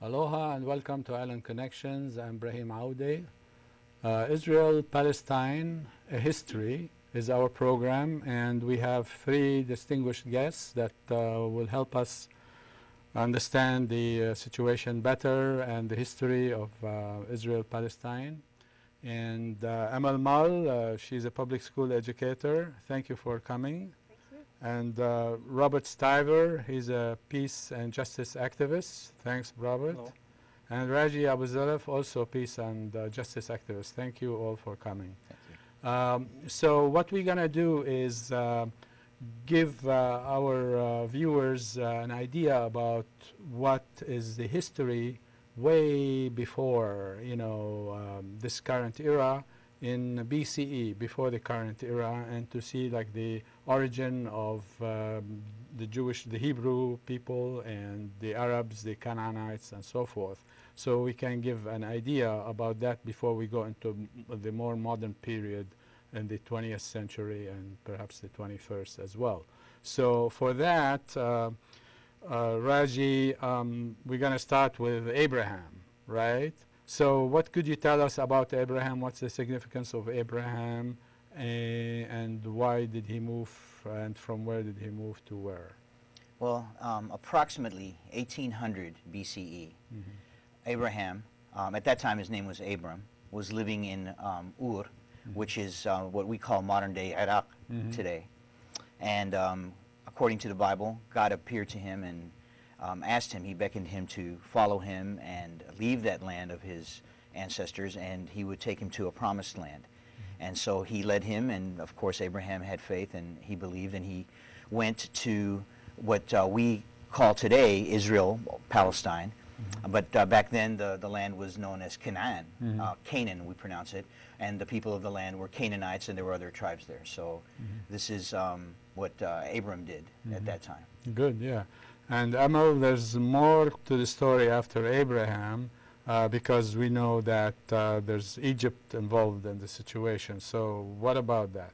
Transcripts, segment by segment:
Aloha and welcome to Island Connections. I'm Ibrahim Aoude. Israel-Palestine, a history is our program, and we have three distinguished guests that will help us understand the situation better and the history of Israel-Palestine. And Amal Mull, she's a public school educator. Thank you for coming. And Robert Stiver, he's a peace and justice activist. Thanks, Robert. Hello. And Raji Abuzalaf, also peace and justice activist. Thank you all for coming. Thank you. So what we're going to do is give our viewers an idea about what is the history way before, this current era, in BCE, before the current era, and to see like the origin of the Hebrew people and the Arabs, the Canaanites, and so forth. So we can give an idea about that before we go into the more modern period in the 20th century and perhaps the 21st as well. So for that, Raji, we're going to start with Abraham, right? So what could you tell us about Abraham? What's the significance of Abraham, and why did he move, and from where did he move to where? Well, approximately 1800 BCE, Abraham, at that time his name was Abram, was living in Ur, which is what we call modern-day Iraq today. And according to the Bible, God appeared to him and asked him, he beckoned him to follow him and leave that land of his ancestors, and he would take him to a promised land. And so he led him, and of course Abraham had faith and he believed, and he went to what we call today Israel-Palestine. But back then the land was known as Canaan, Canaan we pronounce it, and the people of the land were Canaanites, and there were other tribes there. So this is what Abram did at that time. Good, yeah. And Amal, there's more to the story after Abraham, because we know that there's Egypt involved in the situation. So what about that?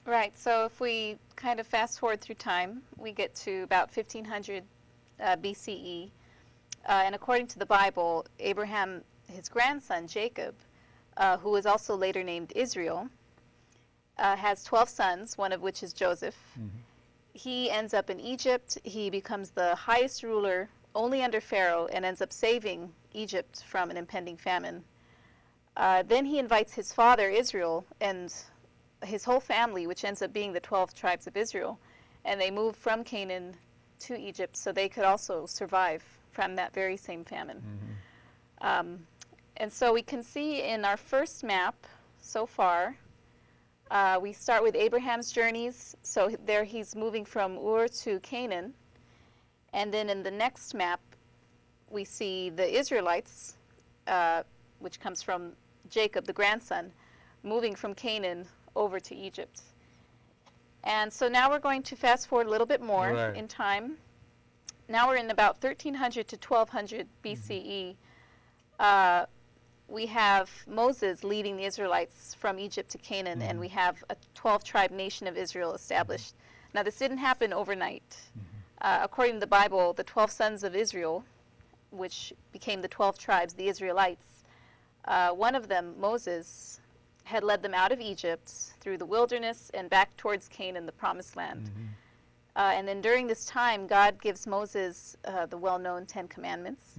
Right, so if we kind of fast forward through time, we get to about 1500 BCE. And according to the Bible, Abraham, his grandson Jacob, who was also later named Israel, has 12 sons, one of which is Joseph. He ends up in Egypt. He becomes the highest ruler only under Pharaoh and ends up saving Egypt from an impending famine. Then he invites his father Israel and his whole family, which ends up being the 12 tribes of Israel, and they move from Canaan to Egypt so they could also survive from that very same famine. And so we can see in our first map so far, we start with Abraham's journeys. So there he's moving from Ur to Canaan. And then in the next map, we see the Israelites, which comes from Jacob, the grandson, moving from Canaan over to Egypt. And so now we're going to fast forward a little bit more in time. Now we're in about 1300 to 1200 BCE. We have Moses leading the Israelites from Egypt to Canaan, and we have a 12-tribe nation of Israel established. Now, this didn't happen overnight. According to the Bible, the 12 sons of Israel, which became the 12 tribes, the Israelites, one of them, Moses, had led them out of Egypt through the wilderness and back towards Canaan, the promised land. And then during this time, God gives Moses the well-known 10 Commandments,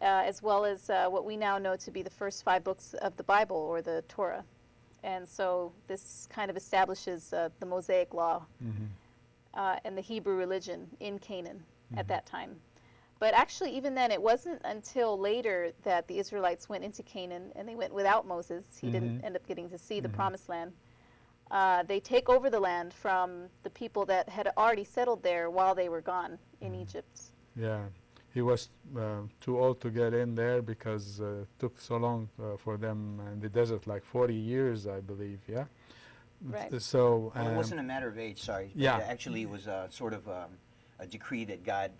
as well as what we now know to be the first 5 books of the Bible, or the Torah. And so this kind of establishes the Mosaic law and the Hebrew religion in Canaan at that time. But actually, even then, it wasn't until later that the Israelites went into Canaan, and they went without Moses. He didn't end up getting to see the promised land. They take over the land from the people that had already settled there while they were gone in Egypt. Yeah, he was too old to get in there because it took so long for them in the desert, like 40 years, I believe, yeah? Right. So, Well, it wasn't a matter of age, sorry. Yeah. Actually, it was sort of a decree that God,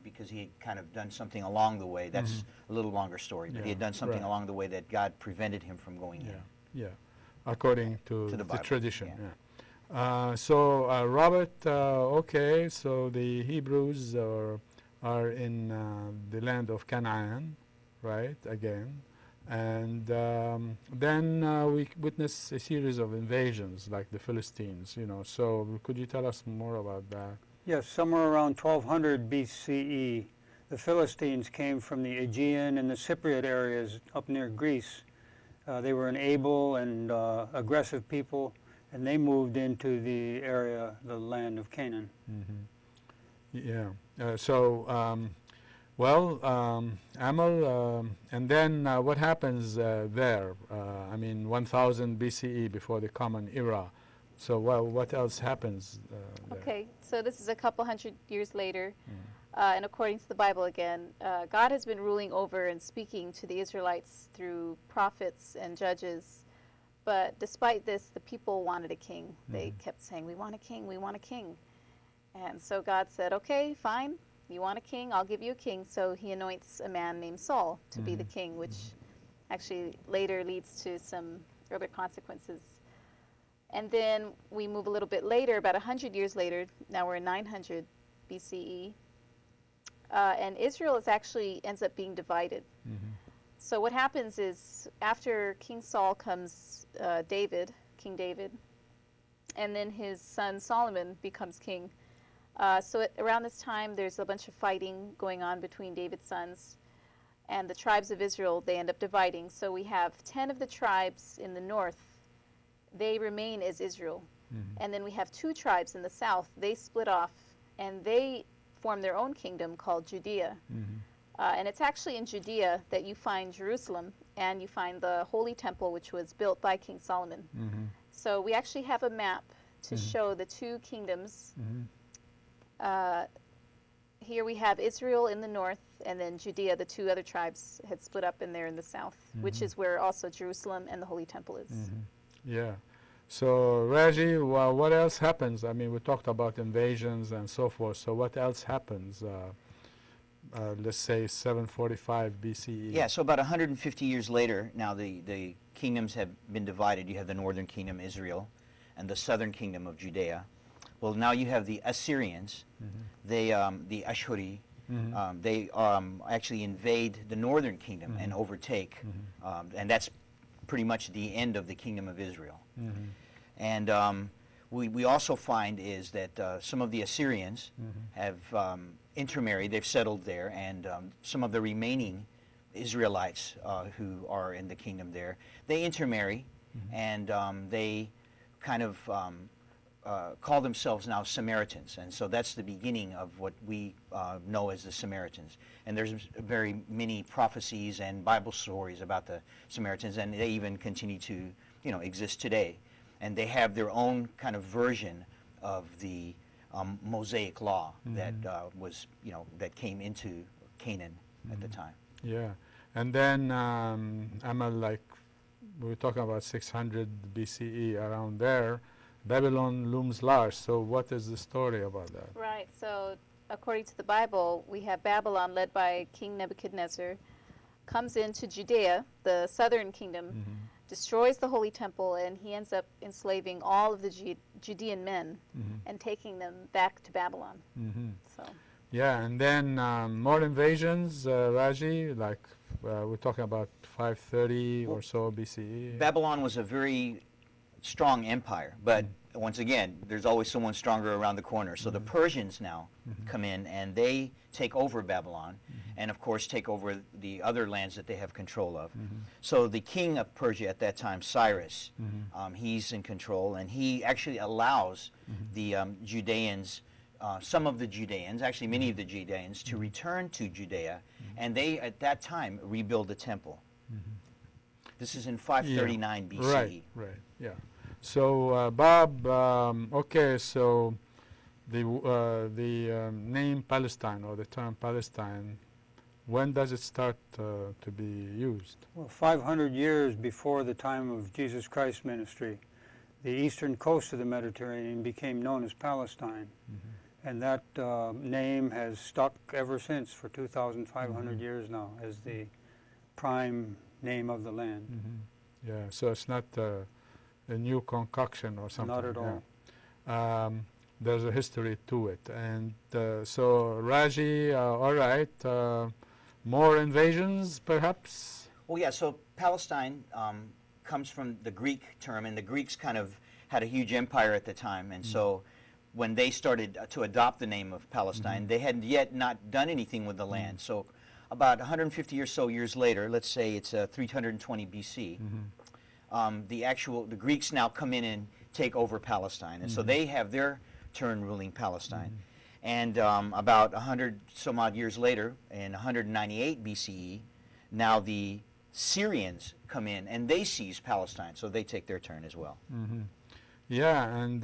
because he had kind of done something along the way, that's a little longer story, but he had done something along the way that God prevented him from going in. Yeah, according to the Bible, tradition. So Robert, okay, so the Hebrews or are in the land of Canaan, right, again. And then we witness a series of invasions, like the Philistines, you know. So could you tell us more about that? Yes, somewhere around 1200 BCE, the Philistines came from the Aegean and the Cypriot areas up near Greece. They were an able and aggressive people, and they moved into the area, the land of Canaan. Yeah. Amal, and then what happens there? I mean, 1000 BCE, before the Common Era. So what else happens there? Okay, so this is a couple hundred years later, and according to the Bible again, God has been ruling over and speaking to the Israelites through prophets and judges. But despite this, the people wanted a king. They kept saying, "We want a king, we want a king." And so God said, "Okay, fine. You want a king? I'll give you a king." So he anoints a man named Saul to be the king, which actually later leads to some other consequences. And then we move a little bit later, about 100 years later. Now we're in 900 BCE. And Israel actually ends up being divided. So what happens is, after King Saul comes King David, and then his son Solomon becomes king. Around this time, there's a bunch of fighting going on between David's sons, and the tribes of Israel, they end up dividing. So we have 10 of the tribes in the north, they remain as Israel. And then we have 2 tribes in the south, they split off, and they form their own kingdom called Judea. And it's actually in Judea that you find Jerusalem, and you find the Holy Temple, which was built by King Solomon. So we actually have a map to show the 2 kingdoms. Here we have Israel in the north, and then Judea, the 2 other tribes had split up in there in the south, which is where also Jerusalem and the Holy Temple is. Yeah. So Raji, what else happens? I mean, we talked about invasions and so forth. So what else happens? Let's say 745 BCE. Yeah, so about 150 years later, now the kingdoms have been divided. You have the northern kingdom, Israel, and the southern kingdom of Judea. Well, now you have the Assyrians, they, the Ashuri, they actually invade the northern kingdom and overtake, and that's pretty much the end of the kingdom of Israel. And we also find is that some of the Assyrians have intermarried, they've settled there, and some of the remaining Israelites who are in the kingdom there, they intermarry, and they kind of call themselves now Samaritans, and so that's the beginning of what we know as the Samaritans. And there's very many prophecies and Bible stories about the Samaritans, and they even continue to, exist today. And they have their own kind of version of the Mosaic law that was, that came into Canaan at the time. Yeah, and then Amal, like we were talking about 600 BCE, around there, Babylon looms large. So what is the story about that? Right. So according to the Bible, we have Babylon led by King Nebuchadnezzar, comes into Judea, the southern kingdom, destroys the Holy Temple, and he ends up enslaving all of the Judean men and taking them back to Babylon. So. Yeah, and then more invasions, Raji, like we're talking about 530 or so BCE. Babylon was a very strong empire, but once again, there's always someone stronger around the corner. So the Persians now come in, and they take over Babylon, and of course take over the other lands that they have control of. So the king of Persia at that time, Cyrus, he's in control, and he actually allows the Judeans, some of the Judeans, actually many of the Judeans, to return to Judea, and they at that time rebuild the temple. This is in 539 BCE. Right, yeah. So Bob, okay, so the name Palestine, or the term Palestine, when does it start to be used? Well, 500 years before the time of Jesus Christ's ministry, the eastern coast of the Mediterranean became known as Palestine. And that name has stuck ever since for 2,500 years now as the prime name of the land. Yeah, so it's not a new concoction or something. Not at all. there's a history to it. And so Raji, all right, more invasions perhaps? Well, yeah, so Palestine comes from the Greek term, and the Greeks kind of had a huge empire at the time, and so when they started to adopt the name of Palestine, they had yet not done anything with the land. So about 150 or so years later, let's say it's 320 BC, the Greeks now come in and take over Palestine, and so they have their turn ruling Palestine. And about 100 some odd years later, in 198 BCE, now the Syrians come in and they seize Palestine, so they take their turn as well. Yeah, and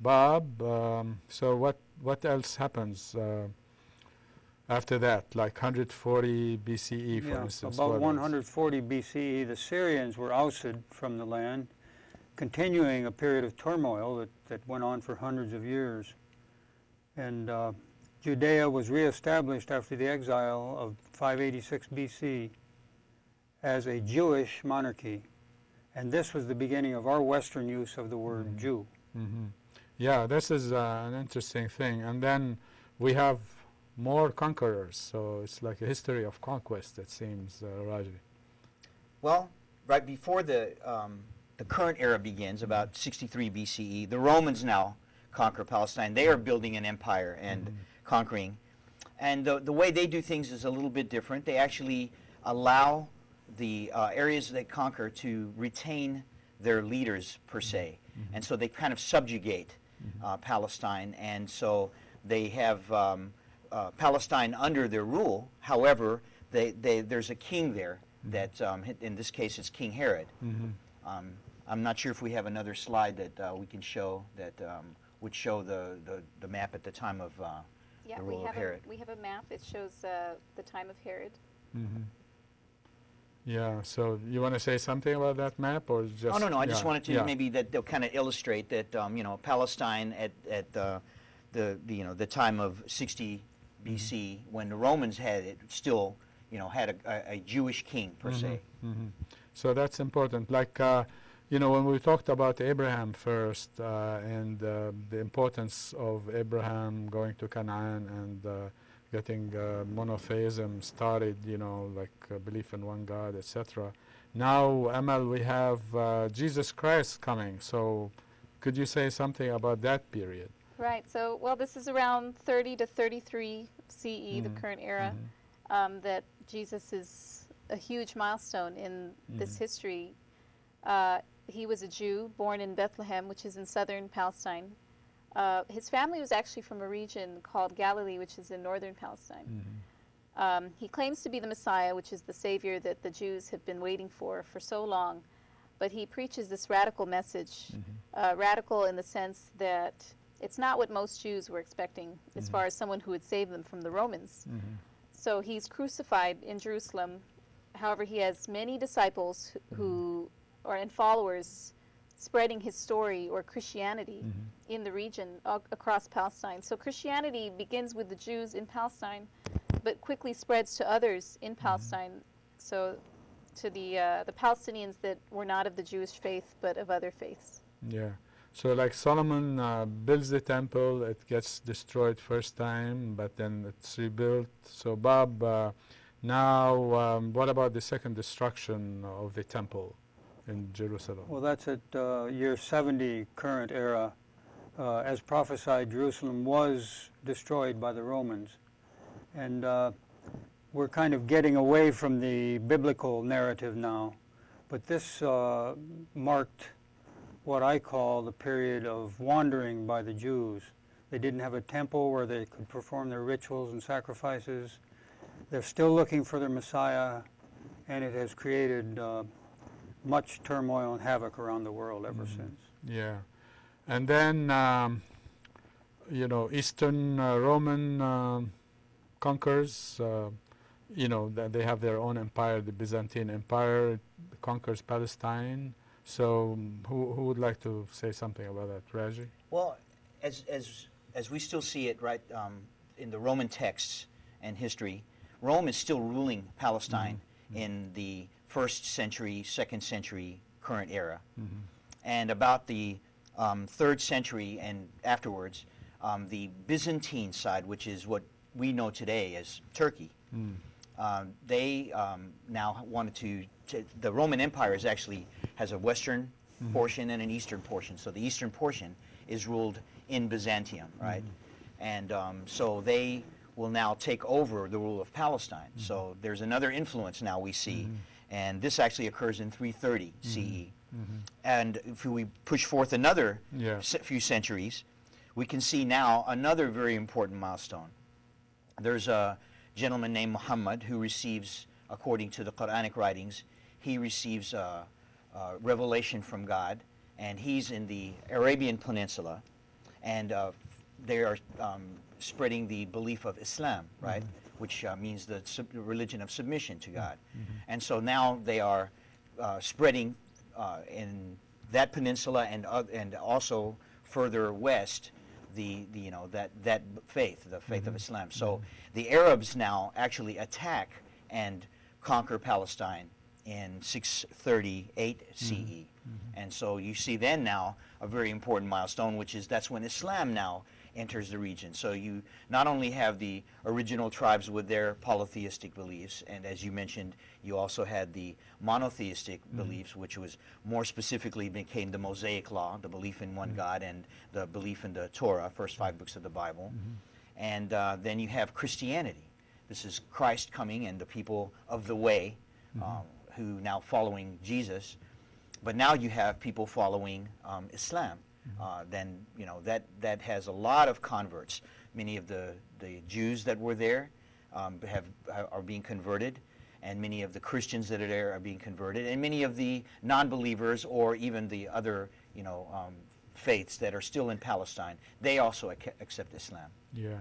Bob, so what else happens after that, like 140 BCE, for instance? About 140 BCE, the Syrians were ousted from the land, continuing a period of turmoil that went on for hundreds of years. And Judea was reestablished after the exile of 586 BC as a Jewish monarchy. And this was the beginning of our Western use of the word Jew. Yeah, this is an interesting thing. And then we have more conquerors, so it's like a history of conquest, it seems, Raji. Well, right before the current era begins, about 63 BCE, the Romans now conquer Palestine. They are building an empire and conquering. And the way they do things is a little bit different. They actually allow the areas they conquer to retain their leaders, per se. And so they kind of subjugate Palestine. And so they have Palestine under their rule. However, there's a king there that, in this case, it's King Herod. I'm not sure if we have another slide that we can show that would show the map at the time of the rule of Herod. We have a map. It shows the time of Herod. Yeah, so you want to say something about that map, or just? Oh, no, I just wanted to maybe that they'll kind of illustrate that Palestine at the time of 60 BC, when the Romans had it, still had a Jewish king per se. So that's important. Like when we talked about Abraham first and the importance of Abraham going to Canaan and getting monotheism started, like belief in one God, etc. Now, Amal, we have Jesus Christ coming. So could you say something about that period? Right. So, well, this is around 30 to 33 CE, the current era, that Jesus is a huge milestone in this history. He was a Jew born in Bethlehem, which is in southern Palestine. His family was actually from a region called Galilee, which is in northern Palestine. He claims to be the Messiah, which is the Savior that the Jews have been waiting for so long. But he preaches this radical message, radical in the sense that it's not what most Jews were expecting as far as someone who would save them from the Romans. So he's crucified in Jerusalem. However, he has many disciples and followers spreading his story or Christianity in the region across Palestine. So Christianity begins with the Jews in Palestine, but quickly spreads to others in Palestine. So to the Palestinians that were not of the Jewish faith, but of other faiths. Yeah. So like Solomon builds the temple, it gets destroyed first time, but then it's rebuilt. So Bob, now what about the second destruction of the temple in Jerusalem? Well, that's at year 70 current era. As prophesied, Jerusalem was destroyed by the Romans. And we're kind of getting away from the biblical narrative now. But this marked what I call the period of wandering by the Jews. They didn't have a temple where they could perform their rituals and sacrifices. They're still looking for their Messiah, and it has created much turmoil and havoc around the world ever since. Yeah. And then, Eastern Roman conquers, they have their own empire, the Byzantine Empire conquers Palestine. So who would like to say something about that? Raji? Well, as we still see it, right, in the Roman texts and history, Rome is still ruling Palestine in the 1st century, 2nd century current era. And about the 3rd century and afterwards, the Byzantine side, which is what we know today as Turkey, they now wanted to, the Roman Empire is actually has a western portion and an eastern portion. So the eastern portion is ruled in Byzantium, right? And so they will now take over the rule of Palestine. So there's another influence now we see, and this actually occurs in 330 CE. And if we push forth another few centuries, we can see now another very important milestone. There's a gentleman named Muhammad who receives, according to the Quranic writings, he receives revelation from God, and he's in the Arabian Peninsula, and they are spreading the belief of Islam, right, which means the religion of submission to God. And so now they are spreading in that peninsula and also further west that faith, the faith of Islam. So the Arabs now actually attack and conquer Palestine in 638 CE. And so you see then now a very important milestone, which is that's when Islam now enters the region. So you not only have the original tribes with their polytheistic beliefs, and as you mentioned, you also had the monotheistic beliefs, which was more specifically became the Mosaic Law, the belief in one God, and the belief in the Torah, first 5 books of the Bible. And then you have Christianity. This is Christ coming and the people of the way, who now following Jesus. But now you have people following Islam. Then that has a lot of converts. Many of the Jews that were there are being converted, and many of the Christians that are there are being converted, and many of the non-believers or even the other faiths that are still in Palestine, they also accept Islam. Yeah.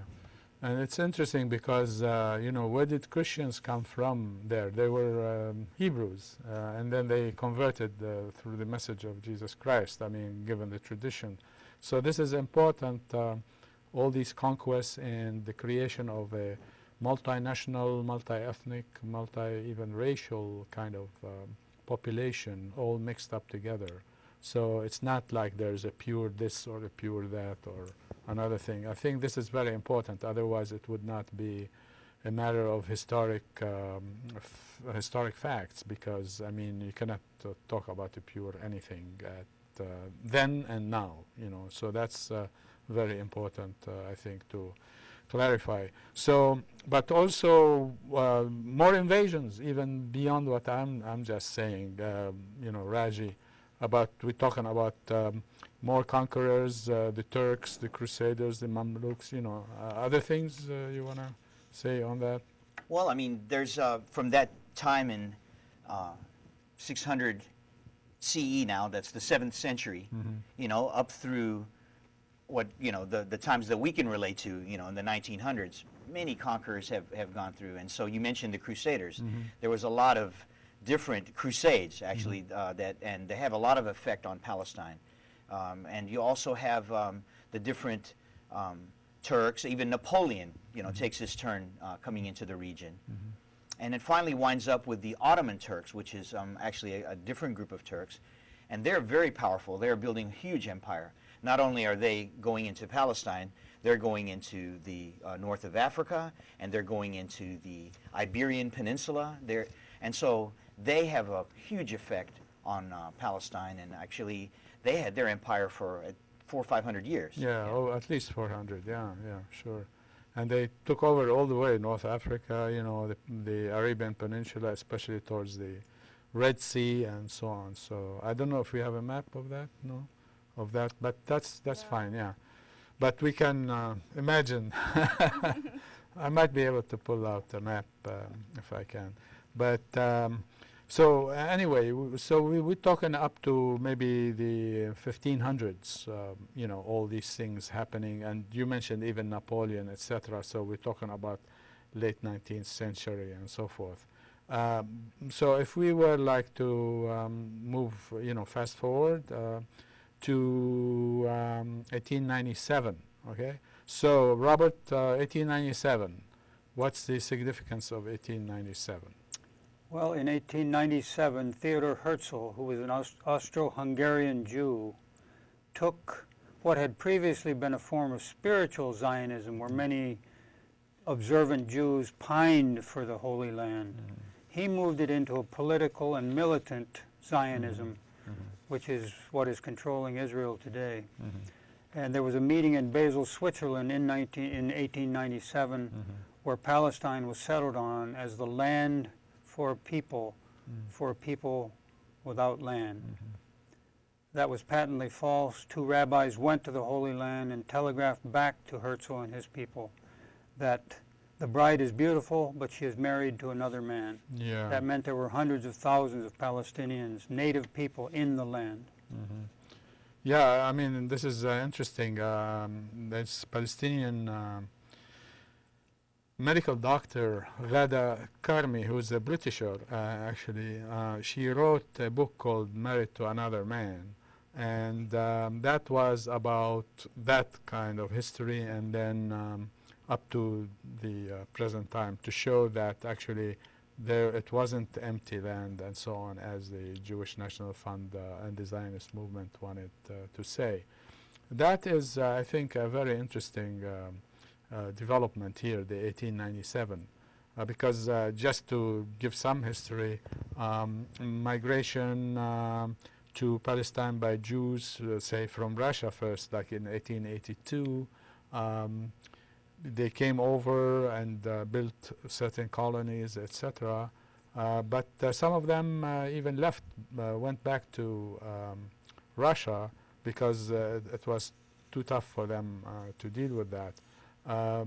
And it's interesting because, where did Christians come from there? They were Hebrews, and then they converted through the message of Jesus Christ, I mean, given the tradition. So this is important, all these conquests and the creation of a multinational, multi-ethnic, even racial kind of population all mixed up together. So it's not like there's a pure this or a pure that or another thing. I think this is very important. Otherwise, it would not be a matter of historic facts, because I mean you cannot talk about a pure anything at then and now. So that's very important, I think, to clarify. So, but also more invasions, even beyond what I'm just saying. Raji. We're talking about more conquerors, the Turks, the Crusaders, the Mamluks, other things you want to say on that? Well, I mean, there's, from that time in 600 CE now, that's the 7th century, up through what, the times that we can relate to, in the 1900s, many conquerors have gone through. And so you mentioned the Crusaders. There was a lot of different crusades, actually, and they have a lot of effect on Palestine. And you also have the different Turks, even Napoleon, takes his turn coming into the region. And it finally winds up with the Ottoman Turks, which is actually a different group of Turks. And they're very powerful. They're building a huge empire. Not only are they going into Palestine, they're going into the north of Africa, and they're going into the Iberian Peninsula. And so they have a huge effect on Palestine, and actually they had their empire for 400 or 500 years. Yeah, oh, at least 400, yeah, sure. And they took over all the way, North Africa, the Arabian Peninsula, especially towards the Red Sea and so on. So I don't know if we have a map of that, but that's fine, yeah. But we can imagine. I might be able to pull out a map if I can. But so anyway, we're talking up to maybe the 1500s, all these things happening. And you mentioned even Napoleon, etc. So we're talking about late 19th century and so forth. So if we were like to move, fast forward to 1897, okay? So Robert, 1897, what's the significance of 1897? Well, in 1897, Theodor Herzl, who was an Austro-Hungarian Jew, took what had previously been a form of spiritual Zionism, where many observant Jews pined for the Holy Land. He moved it into a political and militant Zionism, which is what is controlling Israel today. And there was a meeting in Basel, Switzerland in 1897 where Palestine was settled on as the land for a people without land. That was patently false. Two rabbis went to the Holy Land and telegraphed back to Herzl and his people that the bride is beautiful, but she is married to another man. Yeah. That meant there were hundreds of thousands of Palestinians, native people, in the land. Yeah, I mean, this is interesting. This Palestinian medical doctor, Ghada Karmi, who's a Britisher, actually, she wrote a book called Married to Another Man. And that was about that kind of history, and then up to the present time, to show that actually it wasn't empty land and so on, as the Jewish National Fund and the Zionist movement wanted to say. That is, I think, a very interesting development here, the 1897, because just to give some history, migration to Palestine by Jews, say from Russia first, like in 1882, they came over and built certain colonies, etc. But some of them even left, went back to Russia because it was too tough for them to deal with that.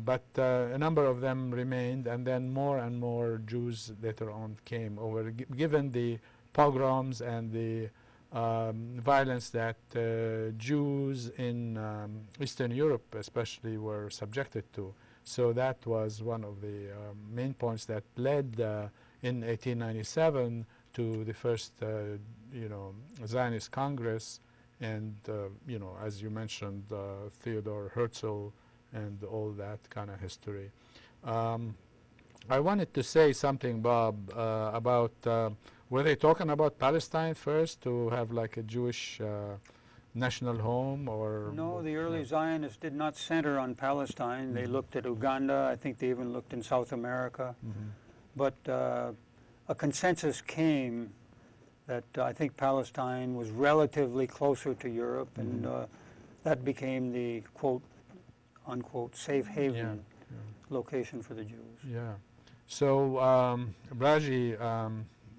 But a number of them remained, and then more and more Jews later on came over, given the pogroms and the violence that Jews in Eastern Europe especially were subjected to. So that was one of the main points that led in 1897 to the first Zionist Congress, and as you mentioned, Theodor Herzl and all that kind of history. I wanted to say something, Bob, about were they talking about Palestine first, to have like a Jewish national home, or? No, the early Zionists did not center on Palestine. They looked at Uganda. I think they even looked in South America. But a consensus came that I think Palestine was relatively closer to Europe, and that became the quote, unquote, safe haven location for the Jews. Yeah. So, Raji,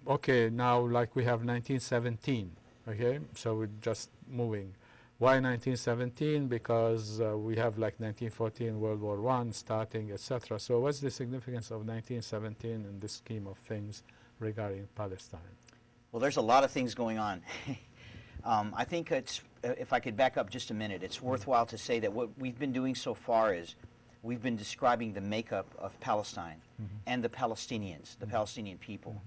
okay, now like we have 1917, okay? So we're just moving. Why 1917? Because we have like 1914, World War I starting, etc. So what's the significance of 1917 in this scheme of things regarding Palestine? Well, there's a lot of things going on. I think it's, if I could back up just a minute, it's worthwhile to say that what we've been doing so far is we've been describing the makeup of Palestine and the Palestinians, the Palestinian people.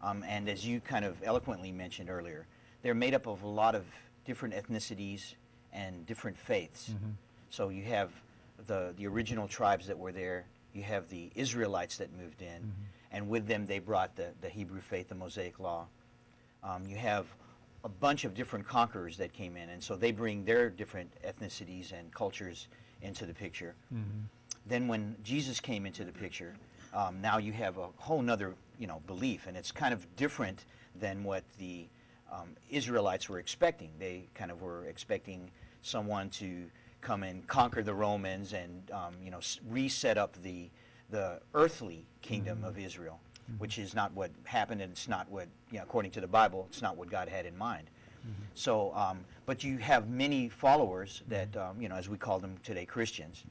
And as you kind of eloquently mentioned earlier, they're made up of a lot of different ethnicities and different faiths. So you have the original tribes that were there, you have the Israelites that moved in, and with them they brought the Hebrew faith, the Mosaic Law. You have a bunch of different conquerors that came in, and so they bring their different ethnicities and cultures into the picture. Then when Jesus came into the picture, now you have a whole nother belief, and it's kind of different than what the Israelites were expecting. They kind of were expecting someone to come and conquer the Romans and reset up the earthly kingdom of Israel, which is not what happened, and it's not what, according to the Bible, it's not what God had in mind. So, but you have many followers that, as we call them today, Christians,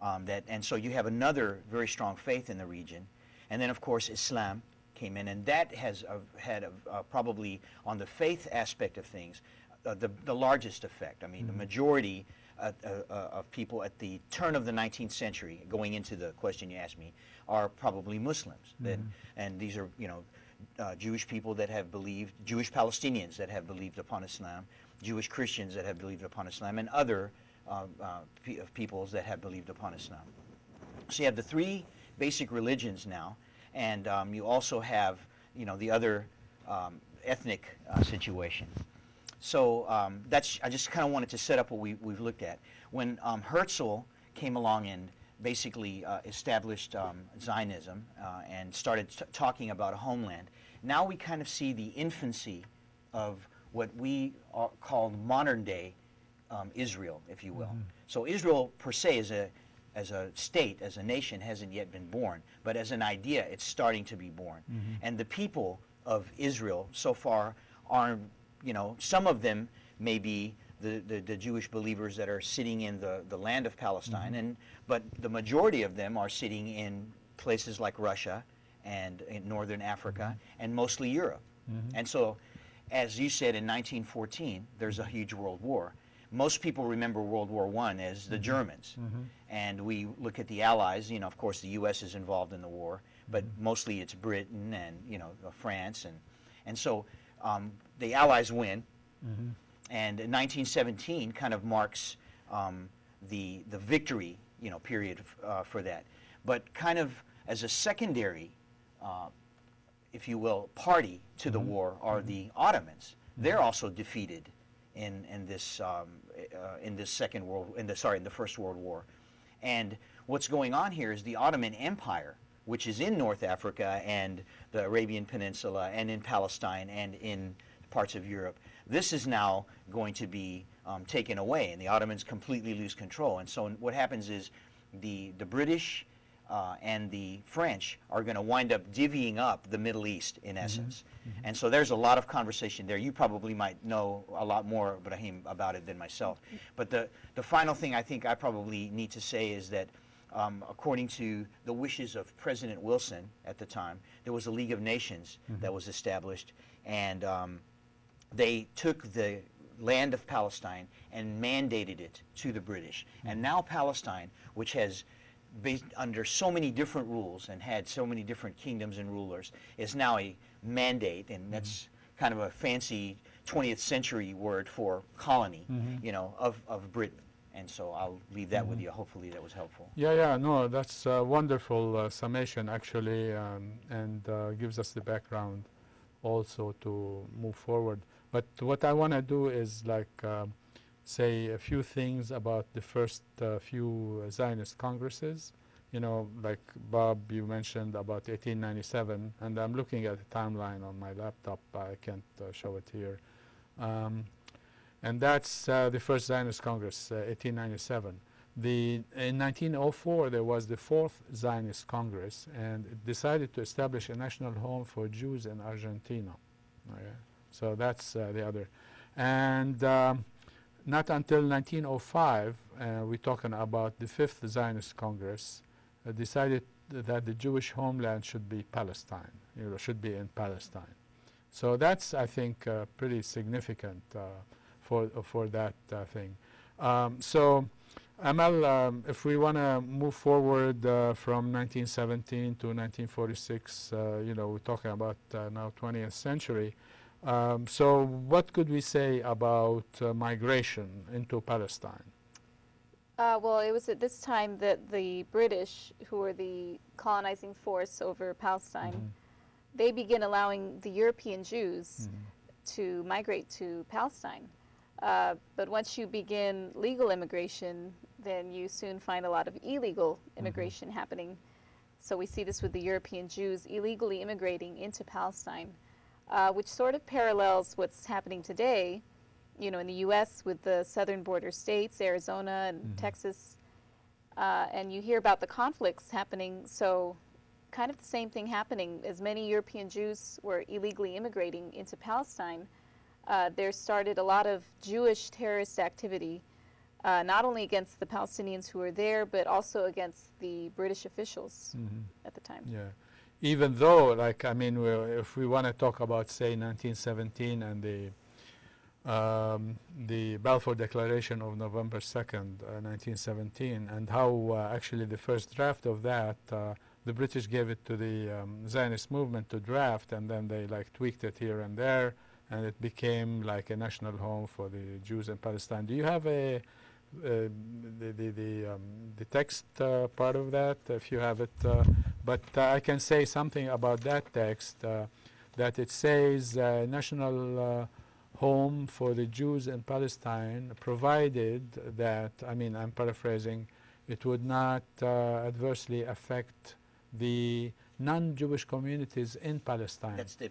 and so you have another very strong faith in the region. And then, of course, Islam came in, and that has had probably, on the faith aspect of things, the largest effect. I mean, the majority of people at the turn of the 19th century, going into the question you asked me, are probably Muslims. And these are, Jewish people that have believed, Jewish Palestinians that have believed upon Islam, Jewish Christians that have believed upon Islam, and other peoples that have believed upon Islam. So you have the three basic religions now, and you also have, the other ethnic situation. So I just kind of wanted to set up what we've looked at. When Herzl came along and basically established Zionism and started talking about a homeland, now we kind of see the infancy of what we call modern-day Israel, if you will. So Israel per se as a state, as a nation, hasn't yet been born, but as an idea, it's starting to be born. And the people of Israel so far are, you know, some of them may be the Jewish believers that are sitting in the land of Palestine, but the majority of them are sitting in places like Russia and in northern Africa and mostly Europe. And so, as you said, in 1914, there's a huge world war. Most people remember World War I as the Germans, and we look at the Allies. You know, of course, the U.S. is involved in the war, but mostly it's Britain and, you know, France, and so the Allies win, and in 1917 kind of marks the victory, you know, period for that. But kind of as a secondary, if you will, party to the war are the Ottomans. They're also defeated in this the First World War. And what's going on here is the Ottoman Empire, which is in North Africa and the Arabian Peninsula and in Palestine and in parts of Europe. This is now going to be taken away, and the Ottomans completely lose control. And so what happens is the British and the French are going to wind up divvying up the Middle East, in essence. And so there's a lot of conversation there. You probably might know a lot more, Ibrahim, about it than myself. But the final thing I think I probably need to say is that according to the wishes of President Wilson at the time, there was a League of Nations that was established, and they took the land of Palestine and mandated it to the British. And now Palestine, which has based under so many different rules and had so many different kingdoms and rulers, is now a mandate, and that's kind of a fancy 20th century word for colony, you know, of Britain. And so I'll leave that with you. Hopefully that was helpful. Yeah, no, that's a wonderful summation, actually, and gives us the background also to move forward. But what I want to do is say a few things about the first few Zionist congresses. You know, like Bob, you mentioned about 1897, and I'm looking at the timeline on my laptop. I can't show it here. And that's the first Zionist Congress, 1897. In 1904, there was the fourth Zionist Congress, and it decided to establish a national home for Jews in Argentina. Okay. So that's the other. And not until 1905, we're talking about the fifth Zionist Congress, decided that the Jewish homeland should be Palestine, you know, should be in Palestine. So that's, I think, pretty significant for that thing. So, Amal, if we want to move forward from 1917 to 1946, you know, we're talking about now 20th century. So what could we say about migration into Palestine? Well, it was at this time that the British, who were the colonizing force over Palestine, they begin allowing the European Jews to migrate to Palestine. But once you begin legal immigration, then you soon find a lot of illegal immigration happening. So we see this with the European Jews illegally immigrating into Palestine, which sort of parallels what's happening today, you know, in the U.S. with the southern border states, Arizona and Texas, and you hear about the conflicts happening. So kind of the same thing happening. As many European Jews were illegally immigrating into Palestine, there started a lot of Jewish terrorist activity, not only against the Palestinians who were there, but also against the British officials at the time. Yeah. Even though, like, I mean, if we want to talk about, say, 1917 and the Balfour Declaration of November 2nd, 1917, and how actually the first draft of that, the British gave it to the Zionist movement to draft, and then they like tweaked it here and there, and it became like a national home for the Jews in Palestine. Do you have the text part of that, if you have it? But I can say something about that text, that it says national home for the Jews in Palestine, provided that, I mean, I'm paraphrasing, it would not adversely affect the non-Jewish communities in Palestine. That's the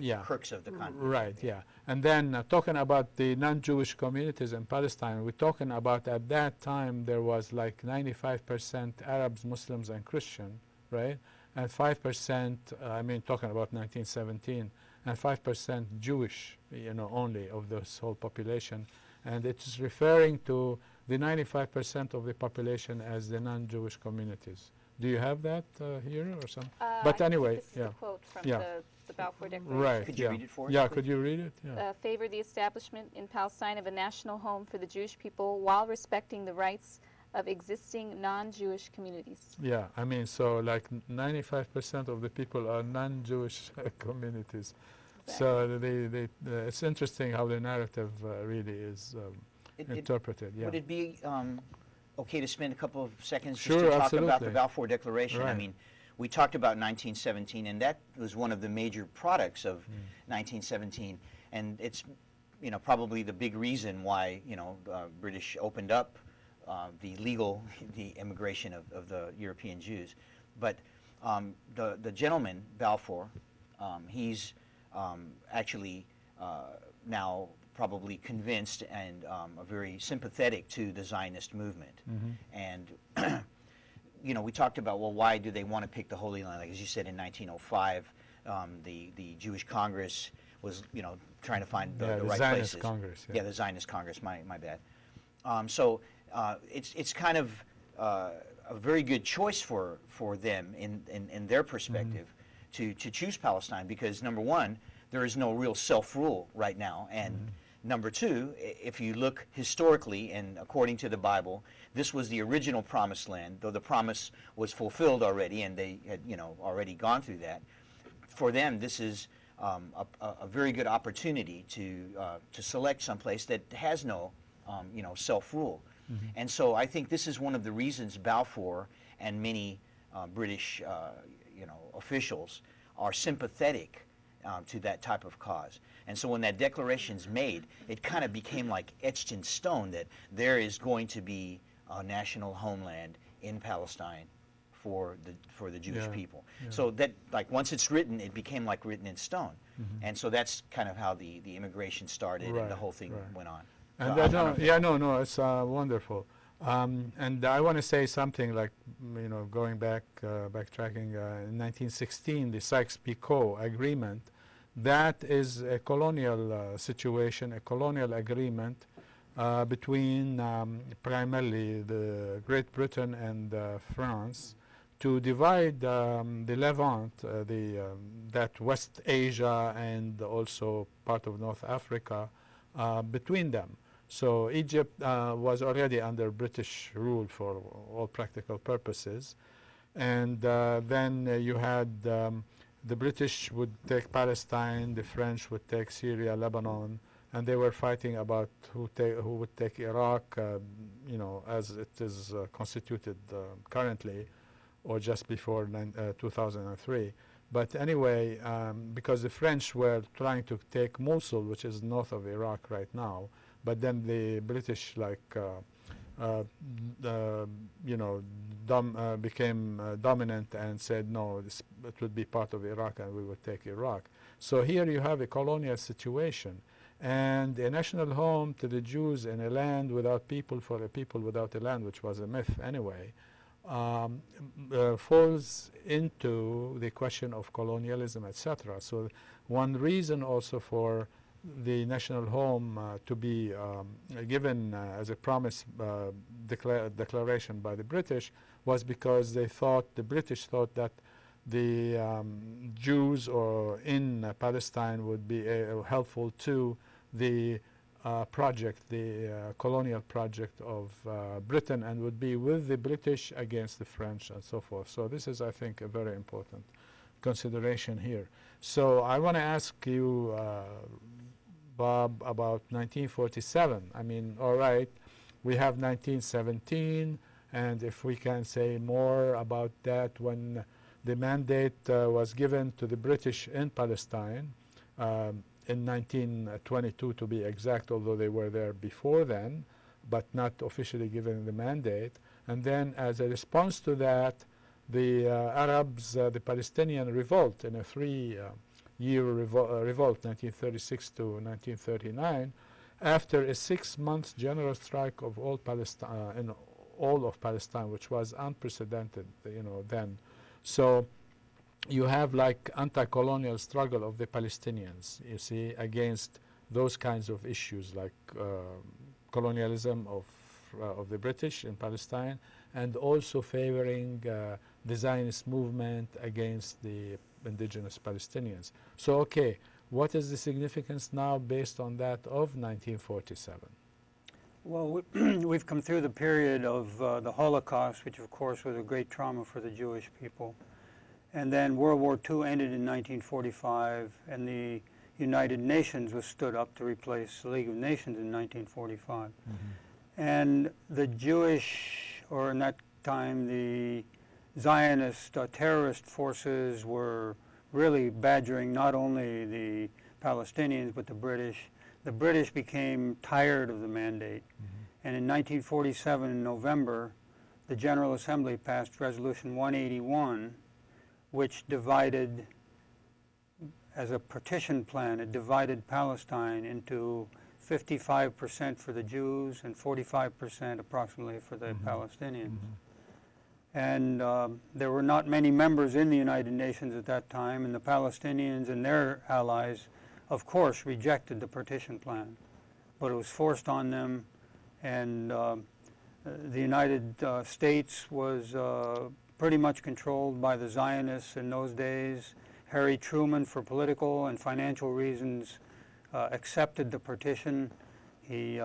Yeah. crux of the conflict. Right, yeah. And then talking about the non-Jewish communities in Palestine, we're talking about at that time there was like 95% Arabs, Muslims, and Christian, right? And 5%, I mean, talking about 1917, and 5% Jewish, you know, only of this whole population. And it's referring to the 95% of the population as the non-Jewish communities. Do you have that here or something? But anyway, this is yeah. a quote from Yeah. the Balfour Declaration. Right, Could you yeah. read it for us, Yeah, please? could you read it? Yeah. Favor the establishment in Palestine of a national home for the Jewish people while respecting the rights of existing non-Jewish communities. Yeah, I mean, so like 95% of the people are non-Jewish communities. So it's interesting how the narrative really is interpreted. Yeah. Would it be okay to spend a couple of seconds Sure, just to talk absolutely. about the Balfour Declaration? I Right. mean, we talked about 1917, and that was one of the major products of 1917, and it's, you know, probably the big reason why, you know, British opened up the immigration of the European Jews. But the gentleman, Balfour, he's actually now probably convinced and very sympathetic to the Zionist movement. And, you know, we talked about, well, why do they want to pick the Holy Land? Like, as you said, in 1905, the Jewish Congress was, you know, trying to find the right Zionist places. Congress. Yeah, the Zionist Congress, my bad. So it's kind of a very good choice for them in their perspective to choose Palestine, because number one, there is no real self-rule right now, and number two, if you look historically and according to the Bible, this was the original promised land, though the promise was fulfilled already and they had, you know, already gone through that. For them, this is a very good opportunity to select someplace that has no you know, self-rule. And so I think this is one of the reasons Balfour and many British you know, officials are sympathetic to that type of cause. And so when that declaration's made, it kind of became like etched in stone that there is going to be a national homeland in Palestine for the Jewish people. So that, like, once it's written, it became like written in stone. And so that's kind of how the immigration started and the whole thing went on. And So it's wonderful. And I want to say something, like, you know, going back, backtracking, in 1916, the Sykes-Picot Agreement, that is a colonial situation, a colonial agreement between primarily the Great Britain and France to divide the Levant, that West Asia and also part of North Africa between them. So Egypt was already under British rule for all practical purposes. And then you had the British would take Palestine, the French would take Syria, Lebanon, and they were fighting about who would take Iraq, you know, as it is constituted currently, or just before 2003. But anyway, because the French were trying to take Mosul, which is north of Iraq right now, but then the British, like, you know, became dominant and said, no, it would be part of Iraq and we would take Iraq. So here you have a colonial situation and a national home to the Jews in a land without people for a people without a land, which was a myth anyway, falls into the question of colonialism, etc. So one reason also for the national home to be given as a promise declaration by the British was because they thought, the British thought, that the Jews or in Palestine would be helpful to the project, the colonial project of Britain, and would be with the British against the French and so forth. So this is, I think, a very important consideration here. So I want to ask you, Bob, about 1947. I mean, all right, we have 1917, and if we can say more about that, when the mandate was given to the British in Palestine, in 1922 to be exact, although they were there before then, but not officially given the mandate. And then as a response to that, the Arabs, the Palestinian revolt in a 3-year revolt, 1936 to 1939, after a 6-month general strike of all Palestine, in all of Palestine, which was unprecedented, then. So you have like anti-colonial struggle of the Palestinians, you see, against those kinds of issues like colonialism of the British in Palestine, and also favoring the Zionist movement against the indigenous Palestinians. So, okay, what is the significance now based on that of 1947? Well, we've come through the period of the Holocaust, which of course was a great trauma for the Jewish people. And then World War II ended in 1945, and the United Nations was stood up to replace the League of Nations in 1945. And the Jewish, or in that time, the Zionist terrorist forces were really badgering not only the Palestinians, but the British. The British became tired of the mandate. And in 1947, in November, the General Assembly passed Resolution 181, which divided, as a partition plan, it divided Palestine into 55% for the Jews and 45% approximately for the Palestinians. And there were not many members in the United Nations at that time, and the Palestinians and their allies, of course, rejected the partition plan. But it was forced on them, and the United States was pretty much controlled by the Zionists in those days. Harry Truman, for political and financial reasons, accepted the partition. He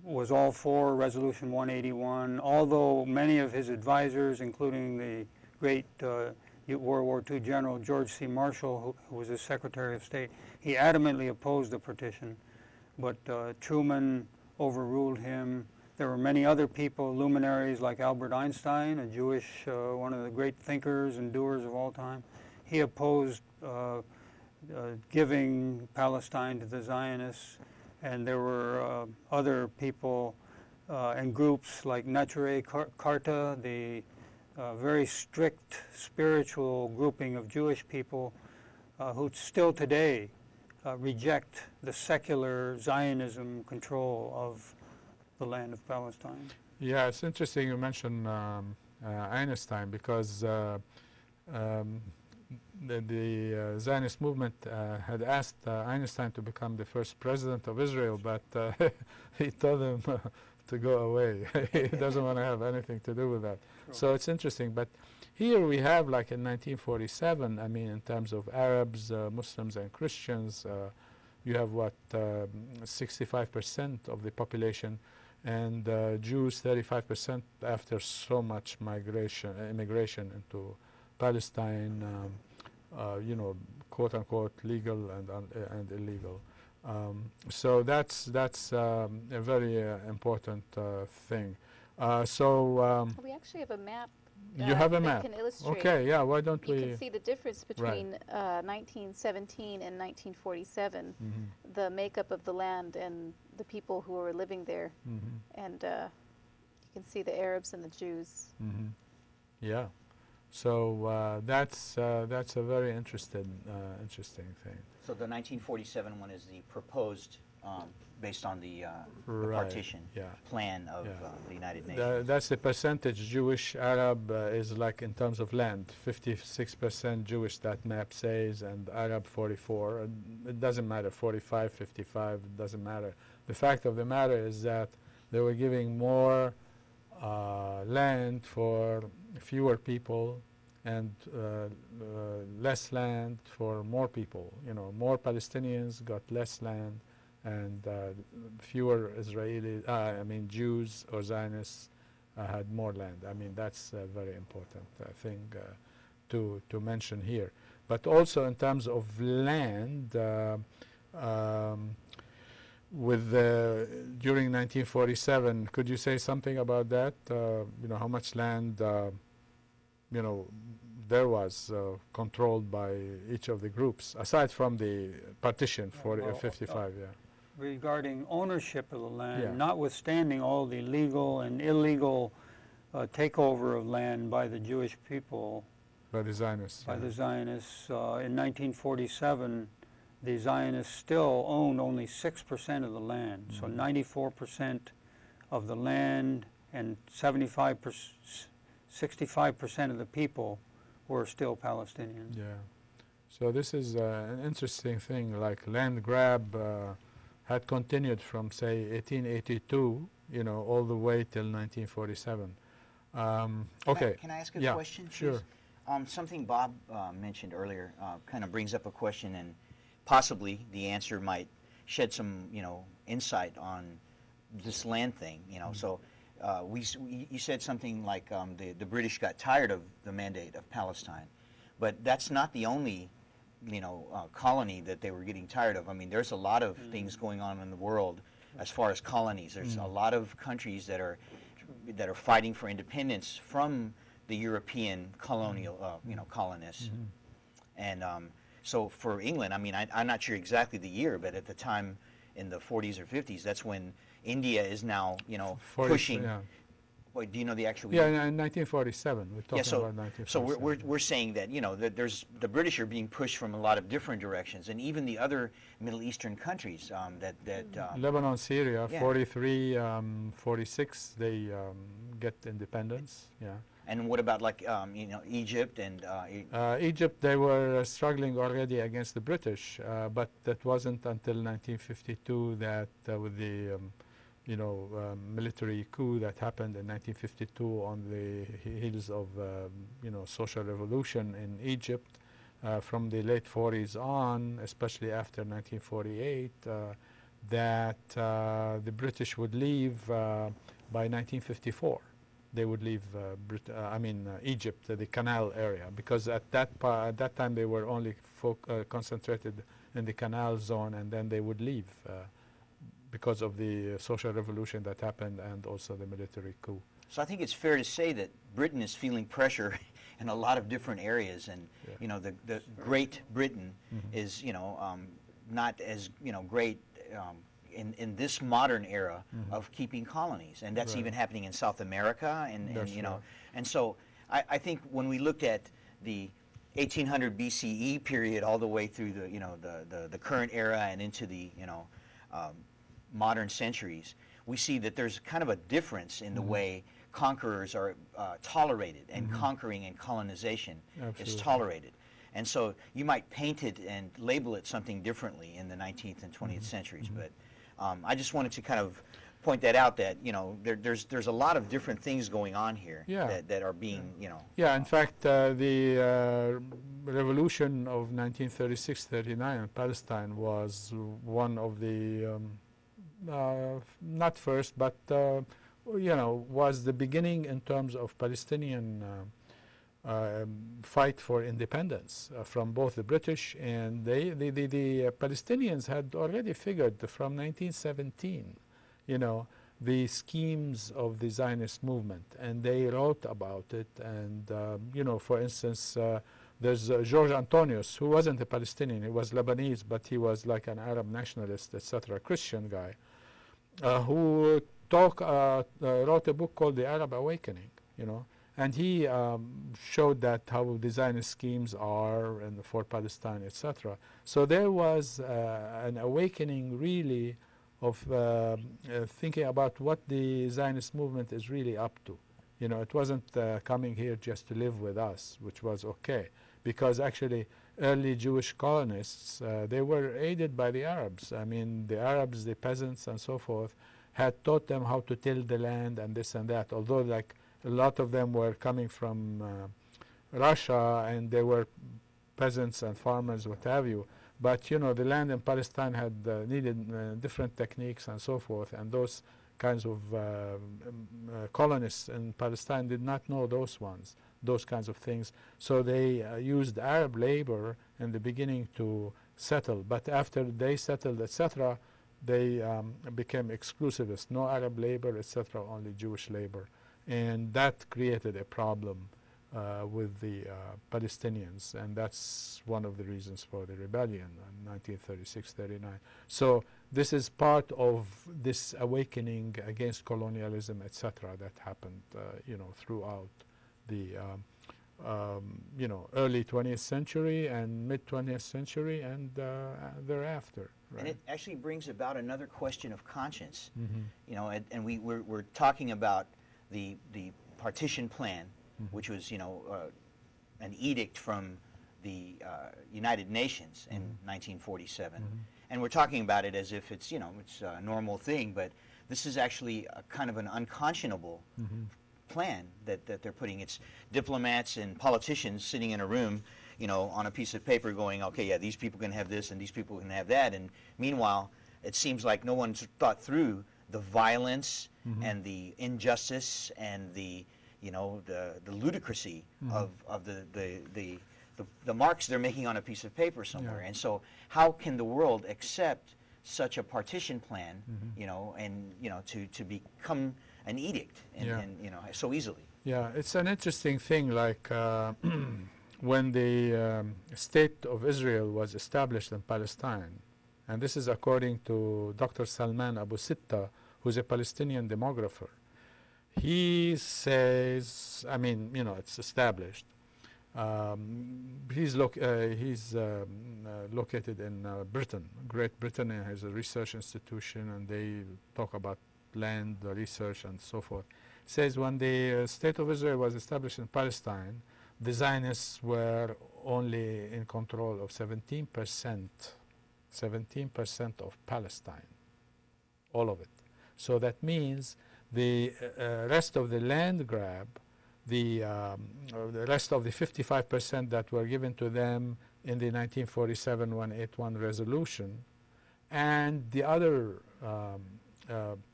was all for Resolution 181, although many of his advisors, including the great World War II General George C. Marshall, who was his Secretary of State, he adamantly opposed the partition. But Truman overruled him. There were many other people, luminaries like Albert Einstein, a Jewish, one of the great thinkers and doers of all time. He opposed giving Palestine to the Zionists, and there were other people and groups like Neturei Karta, the very strict spiritual grouping of Jewish people who still today reject the secular Zionism control of the land of Palestine. Yeah, it's interesting you mentioned Einstein, because the Zionist movement had asked Einstein to become the first president of Israel, but he told him to go away. He doesn't want to have anything to do with that. Sure. So it's interesting. But here we have, like in 1947, I mean, in terms of Arabs, Muslims, and Christians, you have what, 65% of the population, and Jews 35% after so much immigration into Palestine, you know, quote unquote legal and illegal. So that's a very important thing. We actually have a map. You have a map. Can illustrate. Okay, yeah. Why don't we? You can see the difference between 1917 and 1947, the makeup of the land and the people who were living there, and you can see the Arabs and the Jews. Yeah. So that's a very interesting thing. So the 1947 one is the proposed, based on the partition plan of the United Nations. That's the percentage Jewish Arab is like in terms of land. 56% Jewish, that map says, and Arab 44. And it doesn't matter, 45, 55, it doesn't matter. The fact of the matter is that they were giving more land for fewer people and less land for more people. You know, more Palestinians got less land, and fewer Jews or Zionists had more land. I mean, that's a very important thing to mention here. But also in terms of land, during 1947, could you say something about that? You know, how much land, you know, there was controlled by each of the groups, aside from the partition for 55, yeah. Regarding ownership of the land, Yeah. notwithstanding all the legal and illegal takeover of land by the Jewish people, By the Zionists. by yeah. the Zionists, in 1947, the Zionists still owned only 6% of the land. So 94% of the land and 65% of the people were still Palestinians. Yeah. So this is an interesting thing, like land grab had continued from, say, 1882, you know, all the way till 1947. Okay. Can I ask a Yeah, question, please? sure. Something Bob mentioned earlier kind of brings up a question, and possibly the answer might shed some, you know, insight on this land thing, you know. So you said something like the British got tired of the mandate of Palestine, but that's not the only, you know, colony that they were getting tired of. I mean, there's a lot of things going on in the world as far as colonies. There's a lot of countries that are fighting for independence from the European colonial, you know, colonists. And so for England, I mean, I'm not sure exactly the year, but at the time in the 40s or 50s, that's when India is now, you know, 40s, pushing. yeah. Wait, do you know the actual Yeah, year? in 1947. We're talking about 1947. So we're saying that, you know, that there's the British are being pushed from a lot of different directions, and even the other Middle Eastern countries Lebanon, Syria, yeah. 43, 46, they get independence. Yeah. And what about like you know, Egypt and Egypt, they were struggling already against the British, but that wasn't until 1952 that with the you know, military coup that happened in 1952 on the heels of you know, social revolution in Egypt. From the late 40s on, especially after 1948, that the British would leave by 1954. They would leave Egypt, the Canal area, because at that time they were only concentrated in the Canal zone, and then they would leave because of the social revolution that happened and also the military coup. So I think it's fair to say that Britain is feeling pressure in a lot of different areas, and you know, the Great Britain is, you know, not as, you know, great in this modern era of keeping colonies, and that's even happening in South America, and you know, and so I think when we looked at the 1800 BCE period all the way through the, you know, the current era and into the, you know, modern centuries, we see that there's kind of a difference in the way conquerors are tolerated, and conquering and colonization is tolerated. And so you might paint it and label it something differently in the 19th and 20th centuries, but I just wanted to kind of point that out, that, you know, there's a lot of different things going on here that are being, you know. Yeah, in fact, the revolution of 1936-39 in Palestine was one of the, not first, but, you know, was the beginning in terms of Palestinian fight for independence from both the British and the Palestinians had already figured from 1917, you know, the schemes of the Zionist movement, and they wrote about it. And you know, for instance, there's George Antonius, who wasn't a Palestinian, he was Lebanese, but he was like an Arab nationalist, etc., Christian guy, who wrote a book called The Arab Awakening, you know. And he showed that how the Zionist schemes are and for Palestine, etc. So there was an awakening, really, of thinking about what the Zionist movement is really up to. You know, it wasn't coming here just to live with us, which was okay, because actually early Jewish colonists, they were aided by the Arabs. I mean, the Arabs, the peasants, and so forth, had taught them how to till the land and this and that, although like a lot of them were coming from Russia, and they were peasants and farmers, what have you. But, you know, the land in Palestine had needed different techniques and so forth, and those kinds of colonists in Palestine did not know those kinds of things. So they used Arab labor in the beginning to settle. But after they settled, etc., they became exclusivist. No Arab labor, etc., only Jewish labor. And that created a problem with the Palestinians, and that's one of the reasons for the rebellion in 1936-39. So this is part of this awakening against colonialism, etc., that happened, throughout the early 20th century and mid 20th century and thereafter. Right? And it actually brings about another question of conscience. Mm-hmm. And we're talking about the partition plan, which was, an edict from the United Nations in 1947. And we're talking about it as if it's, it's a normal thing, but this is actually a kind of an unconscionable plan that they're putting. It's diplomats and politicians sitting in a room, on a piece of paper going, okay, yeah, these people can have this and these people can have that. And meanwhile, it seems like no one's thought through the violence and the injustice and the ludicrousy of the marks they're making on a piece of paper somewhere. Yeah. And so how can the world accept such a partition plan, to become an edict and so easily? Yeah, it's an interesting thing, like when the State of Israel was established in Palestine, and this is according to Dr. Salman Abu Sitta, who's a Palestinian demographer. He says, it's established. He's located in Britain, Great Britain, and has a research institution, and they talk about land research and so forth. He says when the State of Israel was established in Palestine, the Zionists were only in control of 17% of Palestine, all of it. So that means the rest of the land grab, the rest of the 55% that were given to them in the 1947-181 resolution, and the other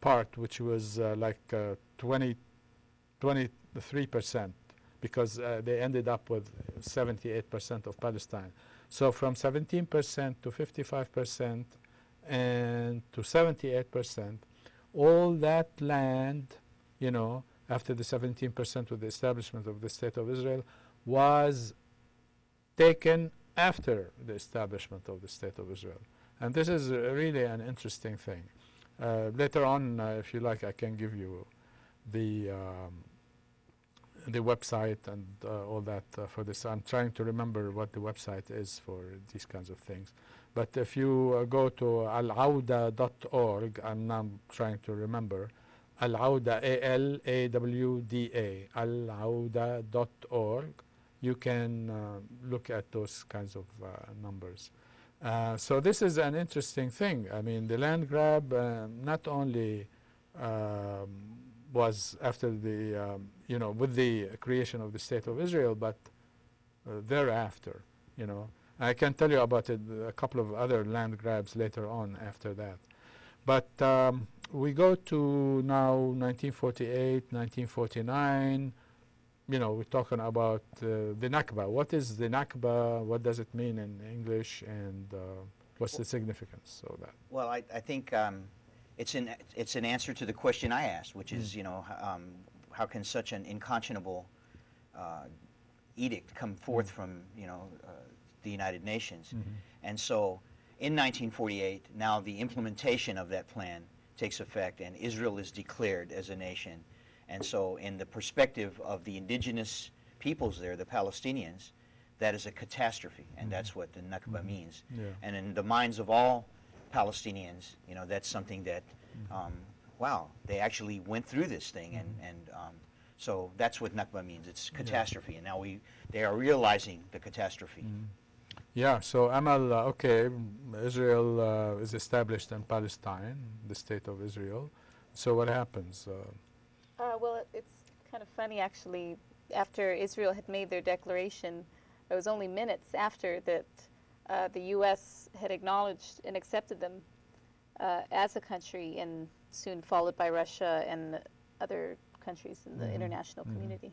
part, which was 23%, because they ended up with 78% of Palestine. So from 17% to 55% and to 78%, all that land, after the 17% with the establishment of the State of Israel, was taken after the establishment of the State of Israel. And this is really an interesting thing. Later on, if you like, I can give you the website and all that for this. I'm trying to remember what the website is for these kinds of things. But if you go to alauda.org, I'm now trying to remember, Alauda, A-L-A-W-D-A, alauda.org, you can look at those kinds of numbers. So this is an interesting thing. I mean, the land grab not only was after the, with the creation of the State of Israel, but thereafter, I can tell you about a couple of other land grabs later on after that. But we go to now 1948, 1949, we're talking about the Nakba. What is the Nakba? What does it mean in English? And what's the significance of that? Well, I think it's an answer to the question I asked, which is, how can such an unconscionable edict come forth from, the United Nations? And so in 1948, now the implementation of that plan takes effect, and Israel is declared as a nation. And so in the perspective of the indigenous peoples there, the Palestinians, that is a catastrophe, and that's what the Nakba means. Yeah. And in the minds of all Palestinians, that's something that, wow, they actually went through this thing, and so that's what Nakba means. It's catastrophe, and now they are realizing the catastrophe. Yeah, so Amal, okay, Israel is established in Palestine, the State of Israel. So what happens? Well, it's kind of funny, actually. After Israel had made their declaration, it was only minutes after that the U.S. had acknowledged and accepted them as a country, and soon followed by Russia and other countries in the international community.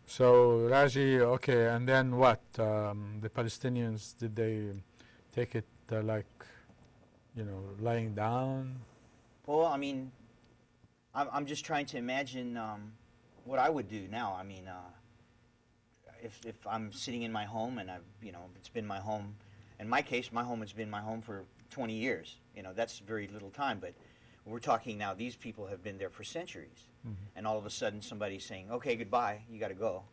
So, Raji, okay, and then what? The Palestinians, did they take it lying down? Well, I mean, I'm just trying to imagine what I would do now. I mean, if I'm sitting in my home and it's been my home, in my case, my home has been my home for 20 years. That's very little time, but we're talking now, these people have been there for centuries. And all of a sudden somebody's saying, okay, goodbye, you got to go.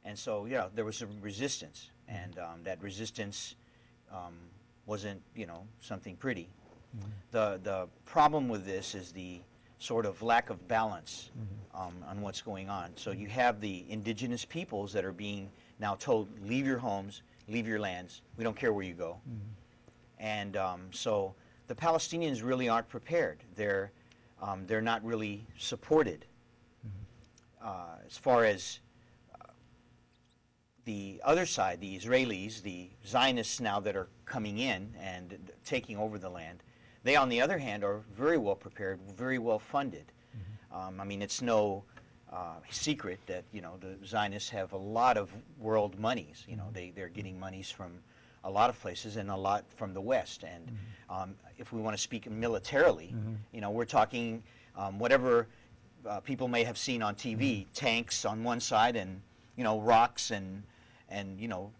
And so, there was some resistance, and that resistance wasn't, something pretty. The problem with this is the sort of lack of balance on what's going on. So you have the indigenous peoples that are being now told, leave your homes, leave your lands, we don't care where you go. And so the Palestinians really aren't prepared. They're not really supported. As far as the other side, the Israelis, the Zionists now that are coming in and taking over the land, they, on the other hand, are very well prepared, very well funded. I mean, it's no secret that, the Zionists have a lot of world monies. They're getting monies from a lot of places and a lot from the West. And if we want to speak militarily, we're talking whatever people may have seen on TV, tanks on one side and, rocks and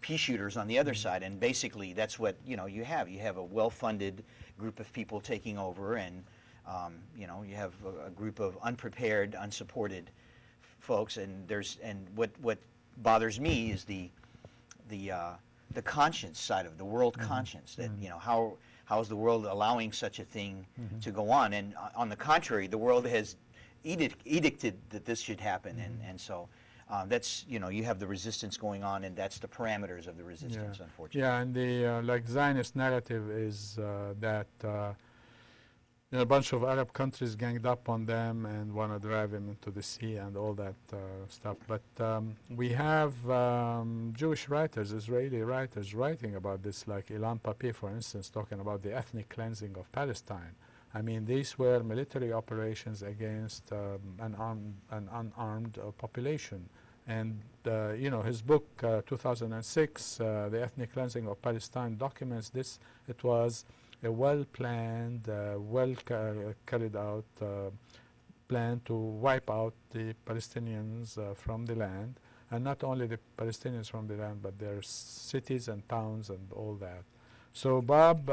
pea shooters on the other side. And basically that's what, you have. You have a well-funded group of people taking over, and, you have a group of unprepared, unsupported folks. And what bothers me is the conscience side of the world conscience, that, how is the world allowing such a thing to go on? And on the contrary, the world has edicted that this should happen. And so that's, you have the resistance going on, and that's the parameters of the resistance, unfortunately. Yeah, and the Zionist narrative is that a bunch of Arab countries ganged up on them and want to drive them into the sea and all that stuff. But we have Jewish writers, Israeli writers, writing about this, like Ilan Pappé, for instance, talking about the ethnic cleansing of Palestine. I mean, these were military operations against an unarmed population. And, his book, 2006, The Ethnic Cleansing of Palestine, documents this. It was a well-planned, carried out plan to wipe out the Palestinians from the land, and not only the Palestinians from the land, but their cities and towns and all that. So, Bob,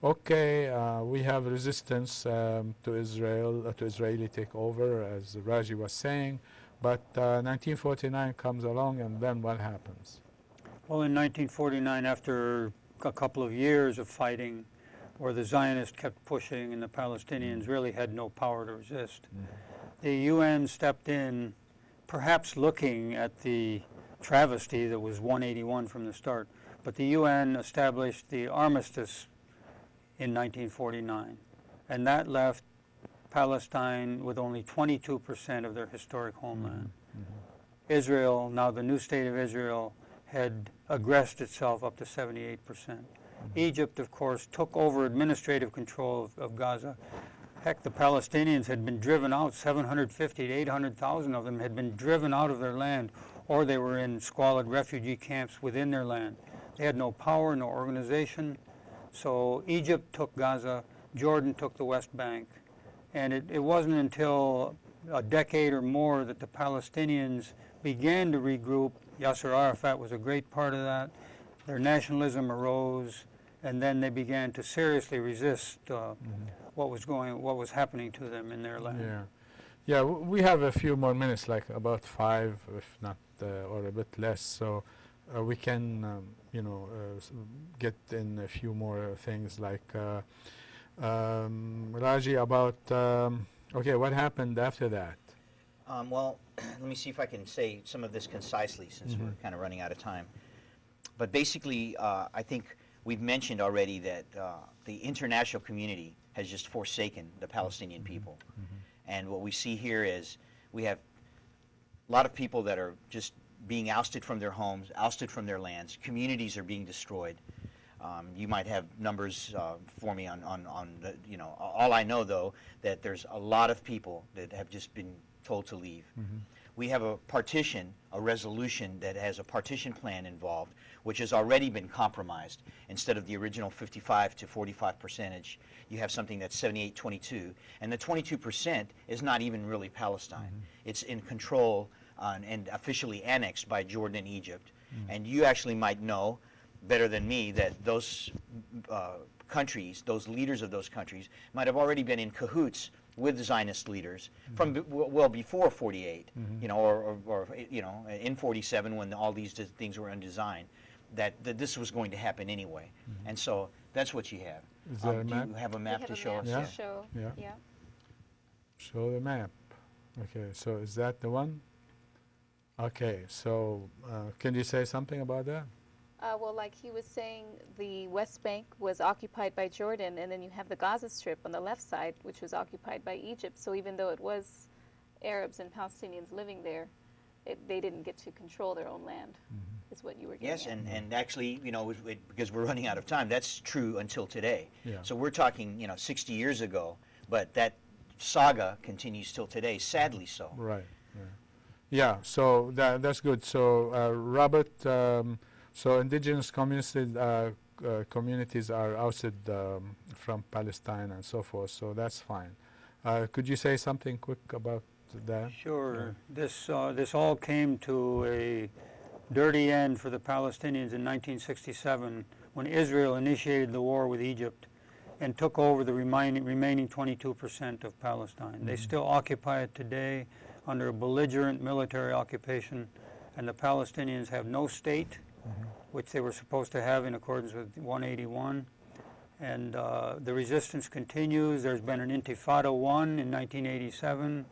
okay, we have resistance to Israel, to Israeli takeover, as Raji was saying, but 1949 comes along, and then what happens? Well, in 1949, after a couple of years of fighting, where the Zionists kept pushing and the Palestinians really had no power to resist, the UN stepped in, perhaps looking at the travesty that was 181 from the start, but the UN established the armistice in 1949, and that left Palestine with only 22% of their historic homeland. Israel, now the new state of Israel, had aggressed itself up to 78%. Egypt, of course, took over administrative control of Gaza. Heck, the Palestinians had been driven out, 750 to 800,000 of them had been driven out of their land, or they were in squalid refugee camps within their land. They had no power, no organization. So Egypt took Gaza, Jordan took the West Bank. And it wasn't until a decade or more that the Palestinians began to regroup. Yasser Arafat was a great part of that. Their nationalism arose, and then they began to seriously resist what was happening to them in their land. Yeah, we have a few more minutes, like about 5, if not, or a bit less. So we can, get in a few more things, like Raji, about okay, what happened after that? Well, let me see if I can say some of this concisely, since we're kind of running out of time. But basically, I think we've mentioned already that the international community has just forsaken the Palestinian people. And what we see here is we have a lot of people that are just being ousted from their homes, ousted from their lands. Communities are being destroyed. You might have numbers for me on the, all I know, though, that there's a lot of people that have just been told to leave. We have a partition, a resolution that has a partition plan involved, which has already been compromised. Instead of the original 55 to 45%, you have something that's 78-22, and the 22% is not even really Palestine. It's in control and officially annexed by Jordan and Egypt. And you actually might know better than me that those countries, those leaders of those countries, might have already been in cahoots with the Zionist leaders from well before 48, you know, or you know, in 47 when all these things were undesigned, that this was going to happen anyway. And so that's what you have. Is there a do map? you have a map to show us? Yeah. Show. Yeah. Yeah. Show the map. Okay, so is that the one? Okay, so can you say something about that? Well, like he was saying, the West Bank was occupied by Jordan, and then you have the Gaza Strip on the left side, which was occupied by Egypt. So even though it was Arabs and Palestinians living there, they didn't get to control their own land, is what you were getting Yes, at. and actually, you know, because we're running out of time, that's true until today. Yeah. So we're talking, you know, 60 years ago, but that saga continues till today, sadly so. Right. Yeah, so that's good. So Robert, so indigenous communities are ousted from Palestine and so forth, so that's fine. Could you say something quick about that? Sure. This all came to a dirty end for the Palestinians in 1967 when Israel initiated the war with Egypt and took over the remaining 22% of Palestine. They still occupy it today under a belligerent military occupation, and the Palestinians have no state, which they were supposed to have in accordance with 181. And the resistance continues. There's been an Intifada 1 in 1987,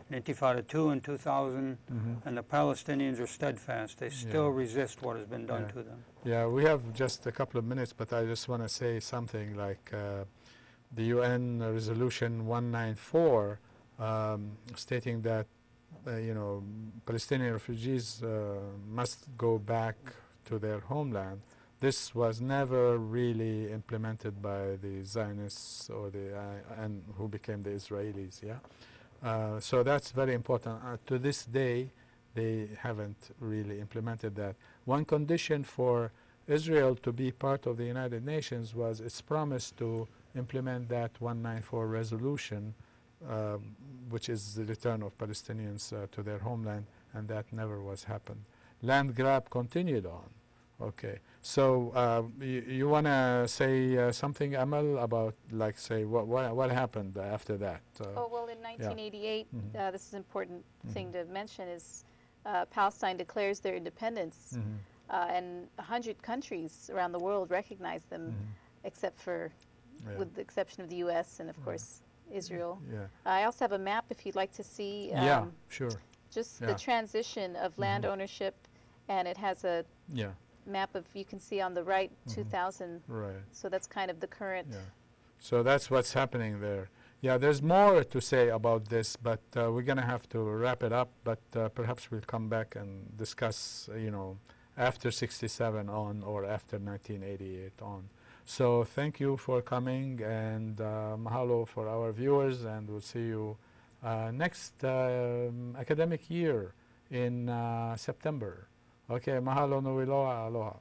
an Intifada 2 in 2000, and the Palestinians are steadfast. They still resist what has been done to them. Yeah, we have just a couple of minutes, but I just want to say something like the UN Resolution 194 stating that you know, Palestinian refugees must go back to their homeland. This was never really implemented by the Zionists or the and who became the Israelis. Yeah, so that's very important. To this day, they haven't really implemented that. One condition for Israel to be part of the United Nations was its promise to implement that 194 resolution, which is the return of Palestinians to their homeland, and that never was happened. Land grab continued on. Okay, so you want to say something, Amal, about, like, say what happened after that? Oh, well, in 1988, this is an important thing to mention, is Palestine declares their independence, and 100 countries around the world recognize them, except for, with the exception of the U.S. and, of course, Israel. I also have a map if you'd like to see. Yeah, sure. Just the transition of land ownership, and it has a map of, you can see on the right, 2000. Right. So that's kind of the current. Yeah. So that's what's happening there. Yeah, there's more to say about this, but we're going to have to wrap it up. But perhaps we'll come back and discuss, you know, after 67 on or after 1988 on. So thank you for coming, and mahalo for our viewers, and we'll see you next academic year in September. Okay, mahalo nui loa, aloha.